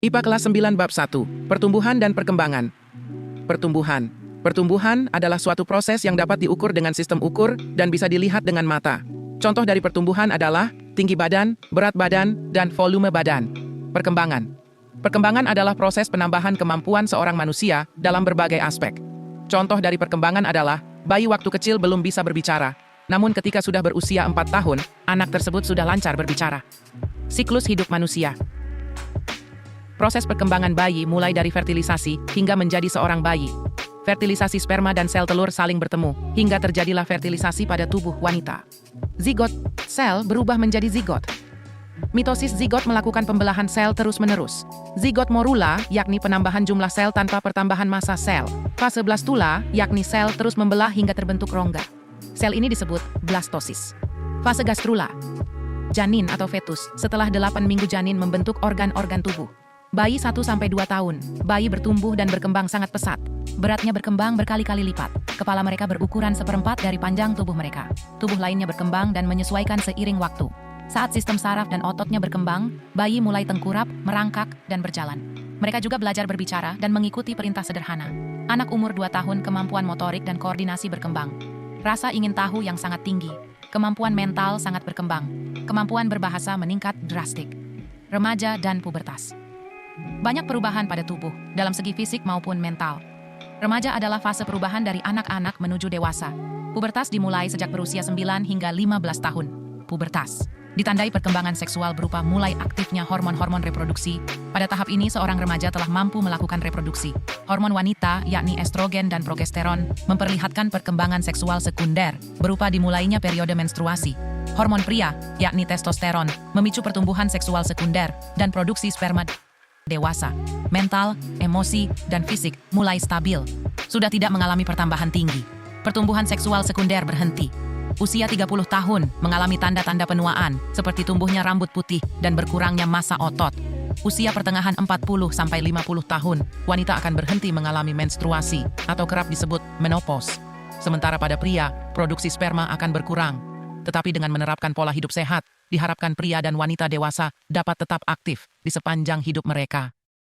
IPA kelas 9 bab 1, Pertumbuhan dan Perkembangan. Pertumbuhan. Pertumbuhan adalah suatu proses yang dapat diukur dengan sistem ukur dan bisa dilihat dengan mata. Contoh dari pertumbuhan adalah tinggi badan, berat badan, dan volume badan. Perkembangan. Perkembangan adalah proses penambahan kemampuan seorang manusia dalam berbagai aspek. Contoh dari perkembangan adalah bayi waktu kecil belum bisa berbicara, namun ketika sudah berusia 4 tahun, anak tersebut sudah lancar berbicara. Siklus hidup manusia. Proses perkembangan bayi mulai dari fertilisasi hingga menjadi seorang bayi. Fertilisasi sperma dan sel telur saling bertemu, hingga terjadilah fertilisasi pada tubuh wanita. Zigot, sel berubah menjadi zigot. Mitosis zigot melakukan pembelahan sel terus-menerus. Zigot morula, yakni penambahan jumlah sel tanpa pertambahan massa sel. Fase blastula, yakni sel terus membelah hingga terbentuk rongga. Sel ini disebut blastosis. Fase gastrula. Janin atau fetus, setelah 8 minggu janin membentuk organ-organ tubuh. Bayi 1-2 tahun, bayi bertumbuh dan berkembang sangat pesat. Beratnya berkembang berkali-kali lipat. Kepala mereka berukuran 1/4 dari panjang tubuh mereka. Tubuh lainnya berkembang dan menyesuaikan seiring waktu. Saat sistem saraf dan ototnya berkembang, bayi mulai tengkurap, merangkak, dan berjalan. Mereka juga belajar berbicara dan mengikuti perintah sederhana. Anak umur 2 tahun kemampuan motorik dan koordinasi berkembang. Rasa ingin tahu yang sangat tinggi. Kemampuan mental sangat berkembang. Kemampuan berbahasa meningkat drastik. Remaja dan pubertas. Banyak perubahan pada tubuh, dalam segi fisik maupun mental. Remaja adalah fase perubahan dari anak-anak menuju dewasa. Pubertas dimulai sejak berusia 9 hingga 15 tahun. Pubertas ditandai perkembangan seksual berupa mulai aktifnya hormon-hormon reproduksi. Pada tahap ini, seorang remaja telah mampu melakukan reproduksi. Hormon wanita, yakni estrogen dan progesteron, memperlihatkan perkembangan seksual sekunder, berupa dimulainya periode menstruasi. Hormon pria, yakni testosteron, memicu pertumbuhan seksual sekunder dan produksi sperma. Dewasa, mental, emosi, dan fisik mulai stabil. Sudah tidak mengalami pertambahan tinggi. Pertumbuhan seksual sekunder berhenti. Usia 30 tahun mengalami tanda-tanda penuaan, seperti tumbuhnya rambut putih dan berkurangnya massa otot. Usia pertengahan 40-50 tahun, wanita akan berhenti mengalami menstruasi, atau kerap disebut menopause. Sementara pada pria, produksi sperma akan berkurang. Tetapi dengan menerapkan pola hidup sehat, diharapkan pria dan wanita dewasa dapat tetap aktif di sepanjang hidup mereka.